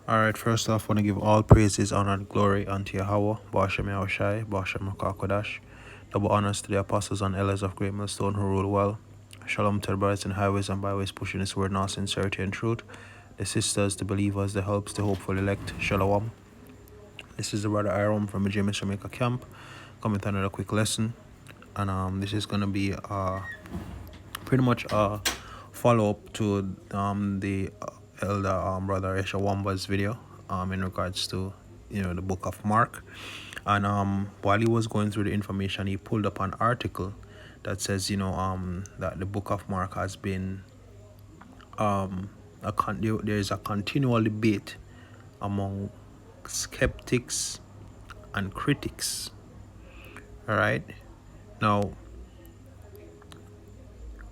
Alright, first off, I want to give all praises, honor, and glory unto Yahweh, Bashem Yahushai, Bashem Rakakodash. Double honors to the apostles and elders of Great Millstone who rule well. Shalom to the brothers in highways and byways pushing this word in all sincerity and truth. The sisters, the believers, the helps, the hopeful elect. Shalom. This is the brother Iram from the James Jamaica camp, coming with another quick lesson. And this is going to be pretty much a follow-up to the elder brother Esha Wamba's video in regards to the book of Mark. And while he was going through the information, he pulled up an article that says that the book of Mark has been there is a continual debate among skeptics and critics. All right, now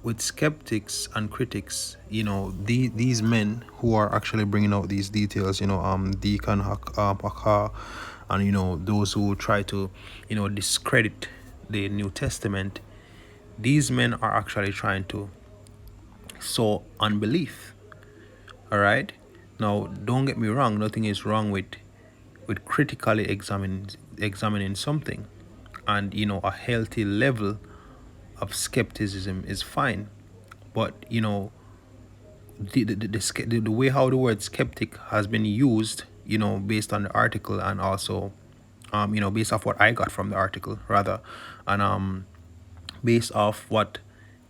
with skeptics and critics, these men who are actually bringing out these details, Deacon Haka, and those who try to, discredit the New Testament, these men are actually trying to sow unbelief. All right. Now, don't get me wrong. Nothing is wrong with critically examining something, and a healthy level of skepticism is fine. But the way how the word skeptic has been used, based on the article, and also based off what I got from the article rather, and based off what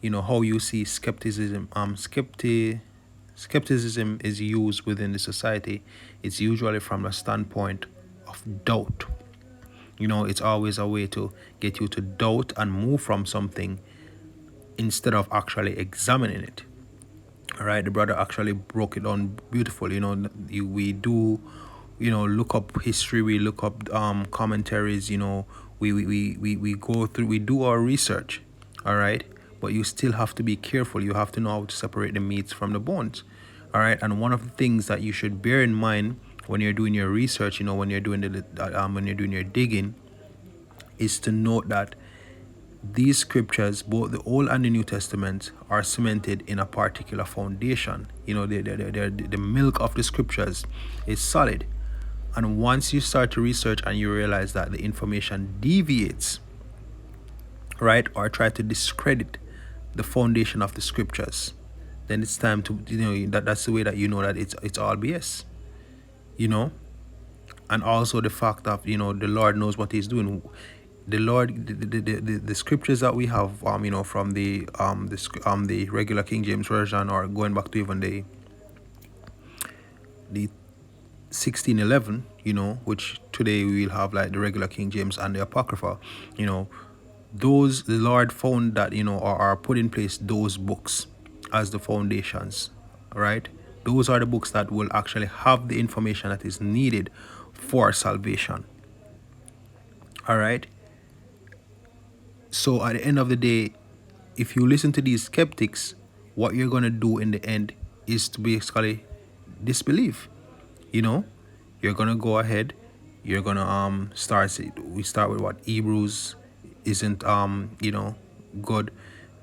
how you see skepticism skepticism is used within the society. It's usually from a standpoint of doubt. It's always a way to get you to doubt and move from something instead of actually examining it. All right, the brother actually broke it down beautiful. We do, look up history, we look up commentaries. We go through, we do our research. All right, but you still have to be careful. You have to know how to separate the meats from the bones. All right, and one of the things that you should bear in mind when you're doing your research, when you're doing when you're doing your digging, is to note that these scriptures, both the Old and the New Testament, are cemented in a particular foundation. The milk of the scriptures is solid. And once you start to research and you realize that the information deviates, right, or try to discredit the foundation of the scriptures, then it's time to, that's the way that that it's all BS. And also the fact that the Lord knows what He's doing. The Lord, the scriptures that we have, from the regular King James version, or going back to even the 1611, which today we will have like the regular King James and the Apocrypha, those, the Lord found that or put in place those books as the foundations, right? Those are the books that will actually have the information that is needed for salvation. All right. So at the end of the day, if you listen to these skeptics, what you're going to do in the end is to basically disbelieve. You're going to go ahead, you're going to we start with what Hebrews isn't good,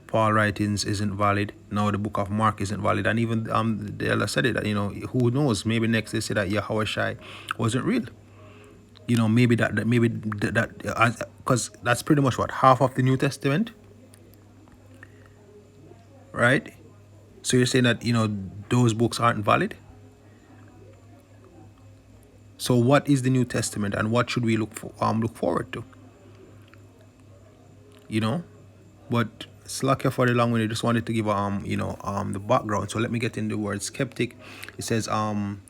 Paul writings isn't valid, now the book of Mark isn't valid, and even the elder said it that who knows, maybe next they say that Yahushai wasn't real. Maybe that because that's pretty much what, half of the New Testament, right? So you're saying that those books aren't valid. So what is the New Testament, and what should we look forward to? But slack here for the long one. I just wanted to give the background. So let me get in the word skeptic. It says an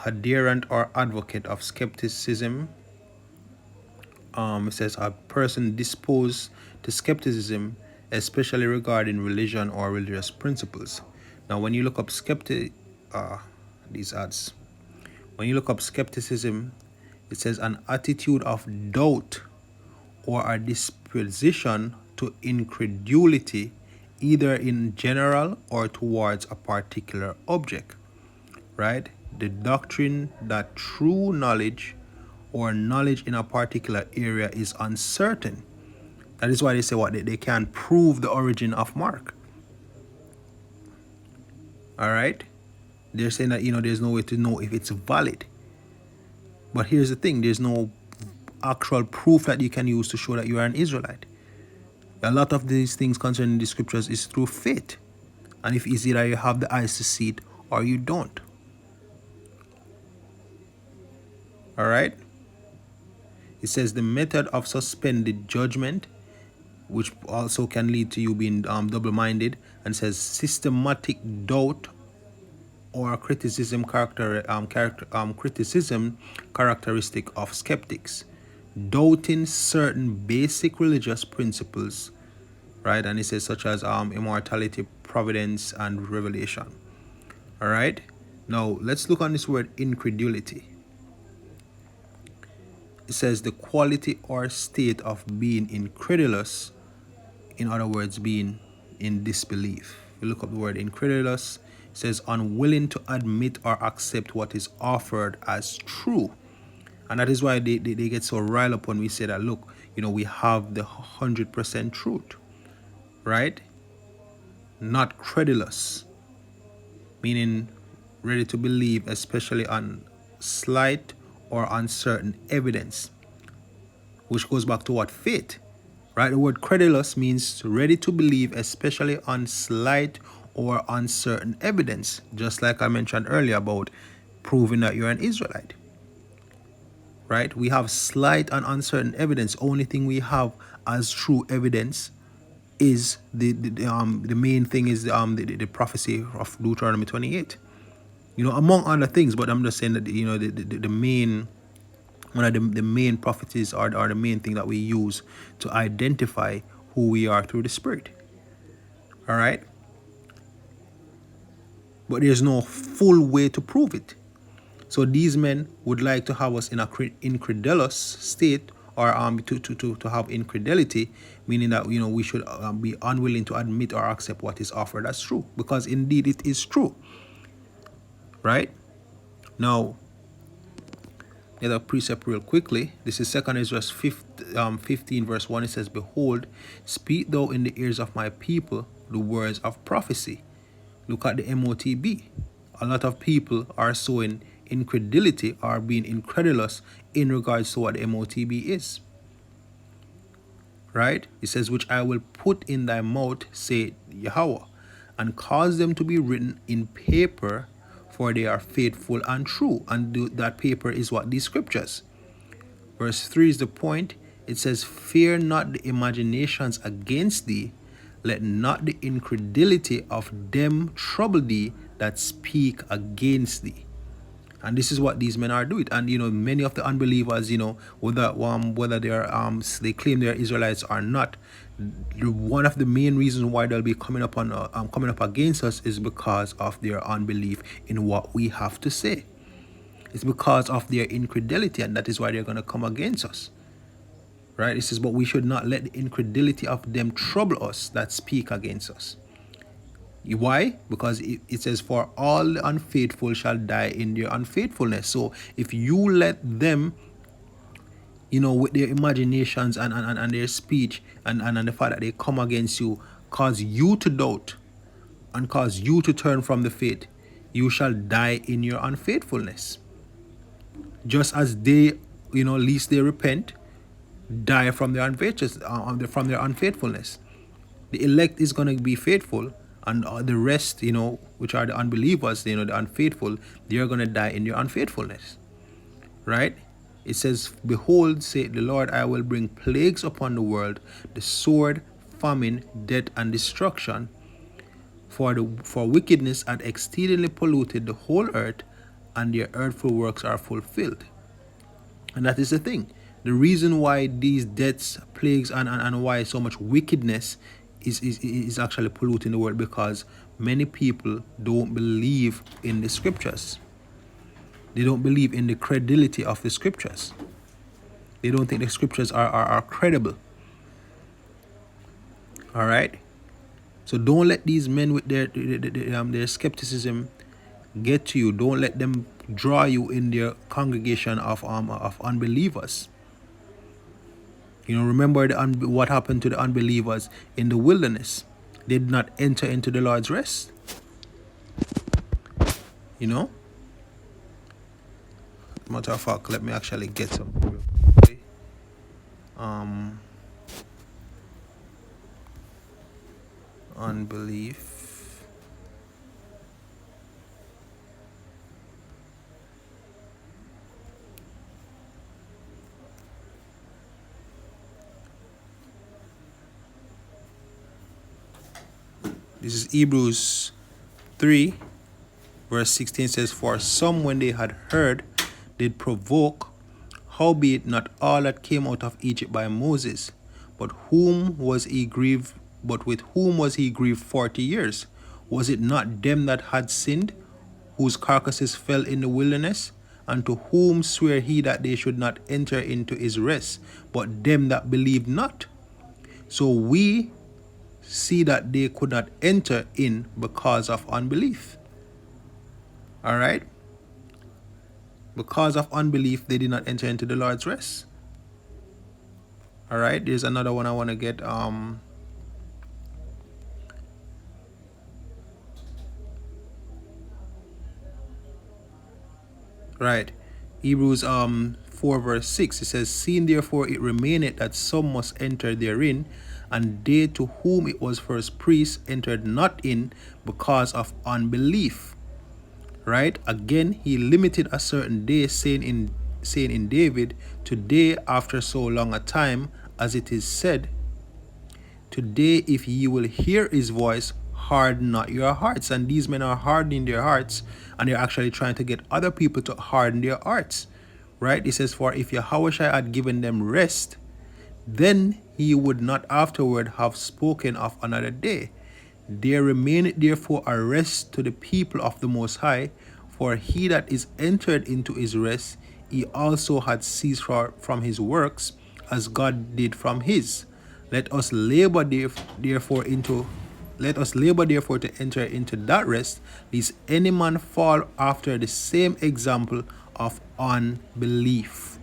adherent or advocate of skepticism. It says a person disposed to skepticism, especially regarding religion or religious principles. Now, when you look up these ads, when you look up skepticism, it says an attitude of doubt or a disposition to incredulity, either in general or towards a particular object, right? The doctrine that true knowledge or knowledge in a particular area is uncertain. That is why they say what they can't prove the origin of Mark. All right. They're saying that, there's no way to know if it's valid. But here's the thing, there's no actual proof that you can use to show that you are an Israelite. A lot of these things concerning the scriptures is through faith. And if it's either you have the eyes to see it or you don't. All right? It says the method of suspended judgment, which also can lead to you being double-minded, and says systematic doubt or criticism characteristic of skeptics, doubting certain basic religious principles, right? And it says such as immortality, providence, and revelation. All right. Now let's look on this word incredulity. It says the quality or state of being incredulous, in other words, being in disbelief. You look up the word incredulous, it says unwilling to admit or accept what is offered as true. And that is why they get so riled up when we say that, look, we have the 100% truth, right? Not credulous, meaning ready to believe, especially on slight or uncertain evidence, which goes back to what? Faith, right? The word credulous means ready to believe, especially on slight or uncertain evidence, just like I mentioned earlier about proving that you're an Israelite, right? We have slight and uncertain evidence. Only thing we have as true evidence is the main thing is the prophecy of Deuteronomy 28. Among other things, but I'm just saying that the main one of the main prophecies are the main thing that we use to identify who we are through the Spirit. All right, but there's no full way to prove it. So these men would like to have us in a incredulous state, or to have incredulity, meaning that we should be unwilling to admit or accept what is offered as true, because indeed it is true. Right? Now, the other precept real quickly. This is 2 Ezra 15 verse 1. It says, behold, speak thou in the ears of my people the words of prophecy. Look at the MOTB. A lot of people are showing incredulity or being incredulous in regards to what the MOTB is. Right? It says, which I will put in thy mouth, say Yahweh, and cause them to be written in paper, for they are faithful and true. And that paper is what? These scriptures. Verse 3 is the point. It says, fear not the imaginations against thee, let not the incredulity of them trouble thee that speak against thee. And this is what these men are doing. And many of the unbelievers, whether they claim they're Israelites or not, one of the main reasons why they'll be coming up against us is because of their unbelief in what we have to say. It's because of their incredulity, and that is why they're going to come against us. Right? It says, but we should not let the incredulity of them trouble us that speak against us. Why? Because it says, for all the unfaithful shall die in their unfaithfulness. So if you let them, with their imaginations and their speech and the fact that they come against you, cause you to doubt and cause you to turn from the faith, you shall die in your unfaithfulness. Just as they, least they repent, die from their unfaithfulness. The elect is going to be faithful, and the rest, which are the unbelievers, the unfaithful, they are going to die in their unfaithfulness. Right? It says, behold, saith the Lord, I will bring plagues upon the world, the sword, famine, death, and destruction. For wickedness hath exceedingly polluted the whole earth, and their earthful works are fulfilled. And that is the thing. The reason why these deaths, plagues, and why so much wickedness is actually polluting the world, because many people don't believe in the scriptures. They don't believe in the credibility of the scriptures. They don't think the scriptures are credible. All right? So don't let these men with their skepticism get to you. Don't let them draw you in their congregation of unbelievers. Remember what happened to the unbelievers in the wilderness. They did not enter into the Lord's rest. You know? Matter of fact, let me actually get some. Um, unbelief. This is Hebrews 3, verse 16 says, For some, when they had heard, did provoke, howbeit not all that came out of Egypt by Moses, but with whom was he grieved 40 years? Was it not them that had sinned, whose carcasses fell in the wilderness? And to whom sware he that they should not enter into his rest, but them that believed not? So we see that they could not enter in because of unbelief. All right? Because of unbelief, they did not enter into the Lord's rest. All right? There's another one I want to get. Right. Hebrews 4 verse 6, it says, Seeing therefore it remaineth that some must enter therein, and they to whom it was first preached entered not in because of unbelief. Right? Again, he limited a certain day, saying in David, Today after so long a time, as it is said, Today if ye will hear his voice, harden not your hearts. And these men are hardening their hearts, and they're actually trying to get other people to harden their hearts. Right? It says, For if Yahweh had given them rest, then he would not afterward have spoken of another day. There remaineth therefore a rest to the people of the Most High, for he that is entered into his rest, he also had ceased from his works, as God did from his. Let us labor therefore to enter into that rest, lest any man fall after the same example of unbelief.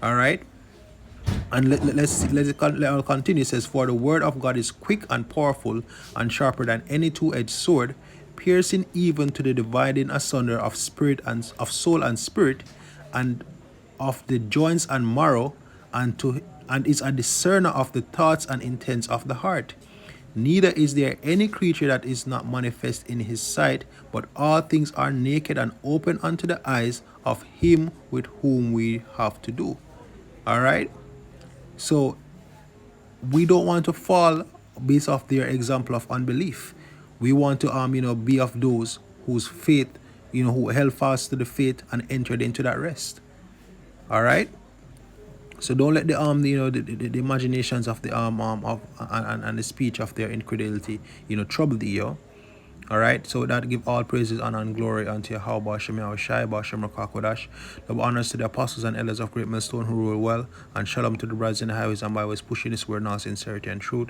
All right. And let continue. It says, For the word of God is quick and powerful, and sharper than any two-edged sword, piercing even to the dividing asunder of spirit and of soul and spirit, and of the joints and marrow, and is a discerner of the thoughts and intents of the heart. Neither is there any creature that is not manifest in his sight, but all things are naked and open unto the eyes of him with whom we have to do. All right. So we don't want to fall based off their example of unbelief. We want to be of those whose faith, who held fast to the faith and entered into that rest. All right. So don't let the imaginations of the of and the speech of their incredulity trouble thee. All right, so that give all praises, honor, and glory unto Yahweh, Shem Yahushai, Bashem Rakakodash. Double honors to the apostles and elders of Great Millstone who rule well, and shalom to the brothers in the highways and byways pushing this word now, sincerity and truth.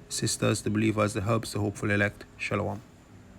Sisters, the believers, the helps, the hopeful elect. Shalom.